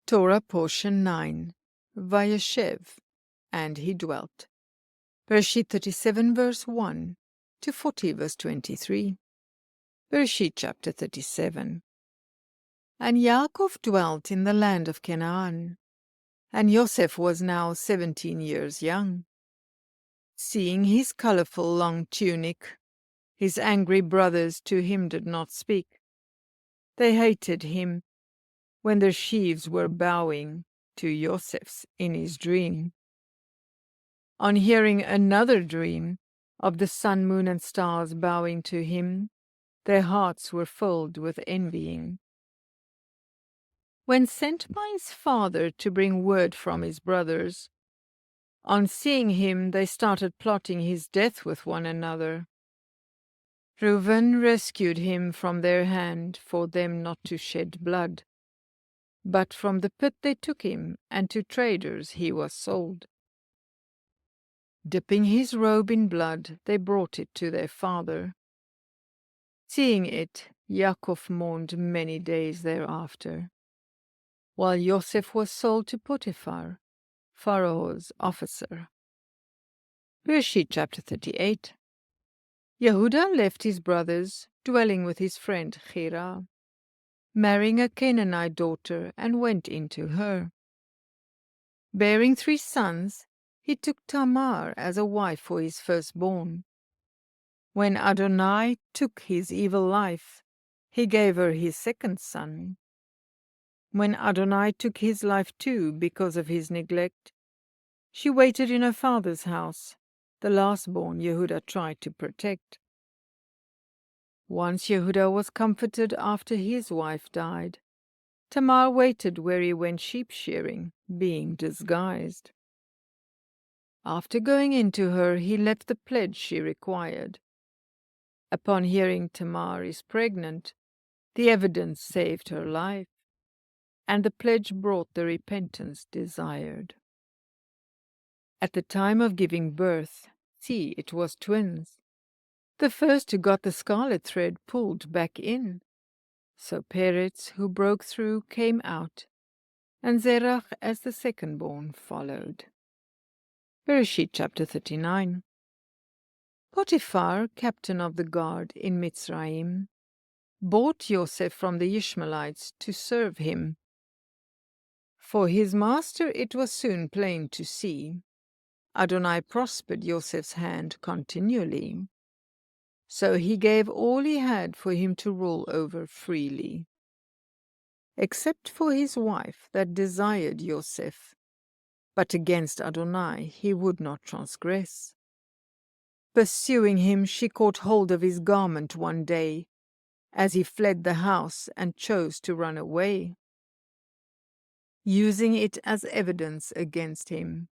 Torah Portion 9, Vayeshev, and he dwelt. Bereshit 37 verse 1 to 40 verse 23. Bereshit chapter 37. And Yaakov dwelt in the land of Canaan, and Yosef was now 17 years young. Seeing his colorful long tunic, his angry brothers to him did not speak. They hated him when their sheaves were bowing to Yosef's in his dream. On hearing another dream of the sun, moon, and stars bowing to him, their hearts were filled with envying. When sent by his father to bring word from his brothers, on seeing him they started plotting his death with one another. Reuben rescued him from their hand for them not to shed blood. But from the pit they took him, and to traders he was sold. Dipping his robe in blood, they brought it to their father. Seeing it, Yaakov mourned many days thereafter, while Yosef was sold to Potiphar, Pharaoh's officer. Bereshit chapter 38. Yehudah left his brothers, dwelling with his friend Chirah, marrying a Canaanite daughter, and went into her. Bearing 3 sons, he took Tamar as a wife for his firstborn. When Adonai took his evil life, he gave her his second son. When Adonai took his life too because of his neglect, she waited in her father's house. The lastborn Yehudah tried to protect. Once Yehudah was comforted after his wife died. Tamar waited where he went sheep shearing, being disguised. After going into her, he left the pledge she required. Upon hearing Tamar is pregnant, the evidence saved her life, and the pledge brought the repentance desired. At the time of giving birth, see, it was twins. The first who got the scarlet thread pulled back in. So Peretz, who broke through, came out, and Zerach as the second-born followed. Bereshit chapter 39. Potiphar, captain of the guard in Mitsrayim, bought Yosef from the Ishmaelites to serve him. For his master it was soon plain to see, Adonai prospered Yosef's hand continually. So he gave all he had for him to rule over freely, except for his wife that desired Yosef. But against Adonai he would not transgress. Pursuing him, she caught hold of his garment one day, as he fled the house and chose to run away. Using it as evidence against him,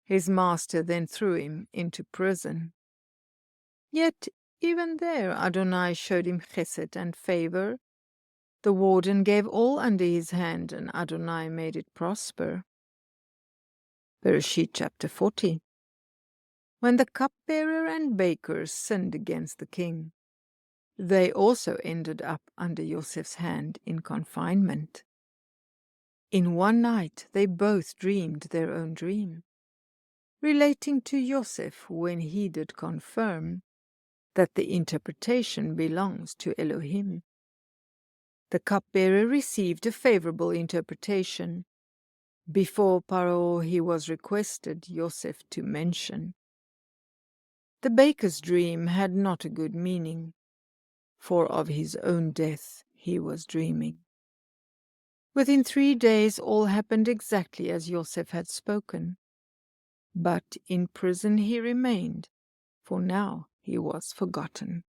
his master then threw him into prison. Yet even there Adonai showed him chesed and favor. The warden gave all under his hand, and Adonai made it prosper. Bereshit chapter 40. When the cupbearer and bakers sinned against the king, they also ended up under Yosef's hand in confinement. In one night they both dreamed their own dream, relating to Yosef when he did confirm that the interpretation belongs to Elohim. The cupbearer received a favorable interpretation. Before Paro he was requested Yosef to mention. The baker's dream had not a good meaning, for of his own death he was dreaming. Within 3 days all happened exactly as Yosef had spoken. But in prison he remained, for now he was forgotten.